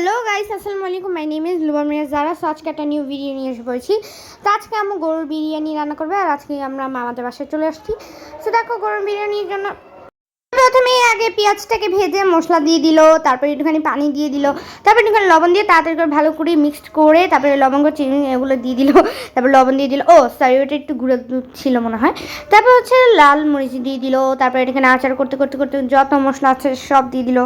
Hello guys अस्सलाम वालेकुम my name is लुबा मिराজ जारा। সো আজকে একটা নিউ ভিডিও নিয়ে এসে পড়েছি। তো আজকে আমি গরুর বিরিয়ানি রান্না করব আর আজকে আমরা মামাদের বাসায় চলে আসছি। সো দেখো গরুর বিরিয়ানির জন্য প্রথমে আগে পেঁয়াজটাকে ভেজে মশলা দিয়ে দিল, তারপরে একটুখানি পানি দিয়ে দিল, তারপরে একটুখানি লবণ দিয়ে তাড়াতাড়ি করে ভালো করে মিক্সড করে তারপরে লবঙ্গ চিনি এগুলো দিয়ে দিল, তারপর লবণ দিয়ে দিল, ও সরি ওটা একটু গুঁড়ো দুধ ছিল মনে হয়। তারপর হচ্ছে লাল মরিচ দিয়ে দিল, তারপরে এখানে আচার করতে করতে করতে যত মশলা আছে সব দিয়ে দিল,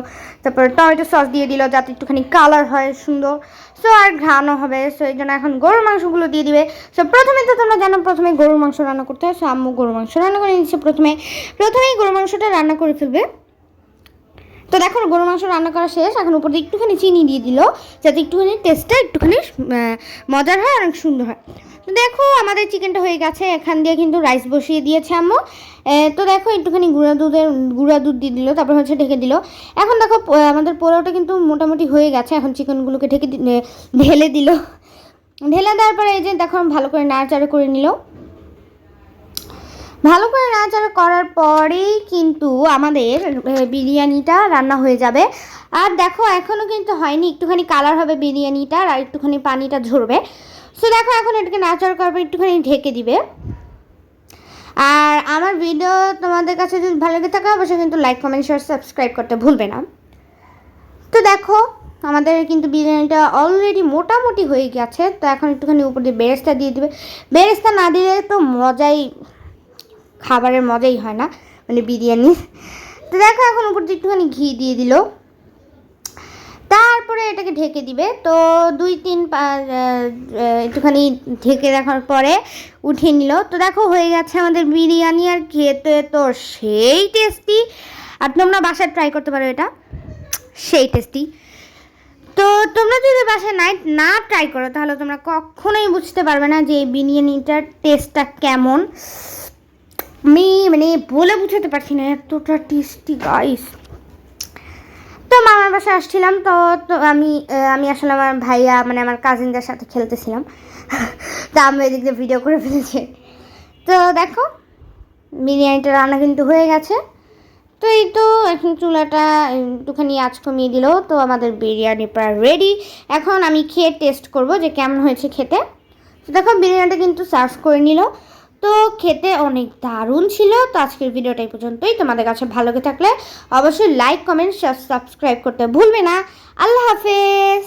তারপর টমেটো সস দিয়ে দিল যাতে একটুখানি কালার হয় সুন্দর, সো আর ঘ্রাণও হবে। সো এই জন্য এখন গরুর মাংসগুলো দিয়ে দিবে। সো প্রথমে তো তোমরা জানো প্রথমে গরুর মাংস রান্না করতে হয়। সো আম্মু গরুর মাংস রান্না করে নিচ্ছে, প্রথমেই গরুর মাংসটা রান্না করে ফেলবে। তো দেখো গরুর মাংস রান্না করা শেষ, এখন উপর দিয়ে একটুখানি চিনি দিয়ে দিল যাতে একটুখানি টেস্টটা একটুখানি মজার হয়, অনেক সুন্দর হয়। তো দেখো আমাদের চিকেনটা হয়ে গেছে, এখান দিয়ে কিন্তু রাইস বসিয়ে দিয়েছে আম্মু। তো দেখো একটুখানি গুঁড়া দুধ দিয়ে দিল, তারপর হচ্ছে ঢেকে দিল। এখন দেখো আমাদের পোলাওটা কিন্তু মোটামুটি হয়ে গেছে, এখন চিকেনগুলোকে ঢেলে দিল। ঢেলে দেওয়ার পরে এই যে দেখো ভালো করে নাড়াচাড়া করে নিল। ভালো করে নাড়াচাড়া করার পরেই কিন্তু আমাদের বিরিয়ানিটা রান্না হয়ে যাবে। আর দেখো এখনও কিন্তু হয়নি, একটুখানি কালার হবে বিরিয়ানিটার আর একটুখানি পানিটা ঝরবে। সো দেখো এখন এটাকে নাড়াচাড়া করার পর একটুখানি ঢেকে দিবে। আর আমার ভিডিও তোমাদের কাছে যদি ভালো লেগে থাকে অবশ্যই কিন্তু লাইক কমেন্ট শেয়ার সাবস্ক্রাইব করতে ভুলবে না। তো দেখো আমাদের কিন্তু বিরিয়ানিটা অলরেডি মোটামুটি হয়ে গেছে। তো এখন একটুখানি উপর দিয়ে বেরেস্তা দিয়ে দিবে। বেরেস্তা না দিলে তো খাবারের মজাই হয় না, মানে বিরিয়ানি। তো দেখো এখন উপর দিয়ে একটুখানি ঘি দিয়ে দিল, তারপরে এটাকে ঢেকে দিবে। তো 2-3 একটুখানি ঢেকে রাখার পরে উঠিয়ে নিল। তো দেখো হয়ে গেছে আমাদের বিরিয়ানি, আর খেতে তো সেই টেস্টি। আর তোমরা বাসায় ট্রাই করতে পারো, এটা সেই টেস্টি। তো তোমরা যদি বাসায় না ট্রাই করো তাহলে তোমরা কখনোই বুঝতে পারবে না যে এই বিরিয়ানিটার টেস্টটা কেমন। আমি মানে বলে বুঝাতে পারছি না, এতটা টেস্টি গাইস। তো মামার বাসায় আসছিলাম, তো আমি আসলে আমার ভাইয়া মানে আমার কাজিনদের সাথে খেলতেছিলাম। তো আমি এদিক দিয়ে ভিডিও করে ফেলেছি। তো দেখো বিরিয়ানিটা রান্না কিন্তু হয়ে গেছে। তো এই তো এখন চুলাটা একটুখানি আঁচ কমিয়ে দিল। তো আমাদের বিরিয়ানি প্রায় রেডি। এখন আমি খেয়ে টেস্ট করব যে কেমন হয়েছে খেতে। তো দেখো বিরিয়ানিটা কিন্তু সার্ভ করে নিল। তো খেতে অনেক দারুণ ছিল। তো আজকের ভিডিওটা এই পর্যন্তই। তোমাদের কাছে ভালো লেগে থাকলে অবশ্যই লাইক কমেন্ট সাবস্ক্রাইব করতে ভুলবে না। আল্লাহ হাফেজ।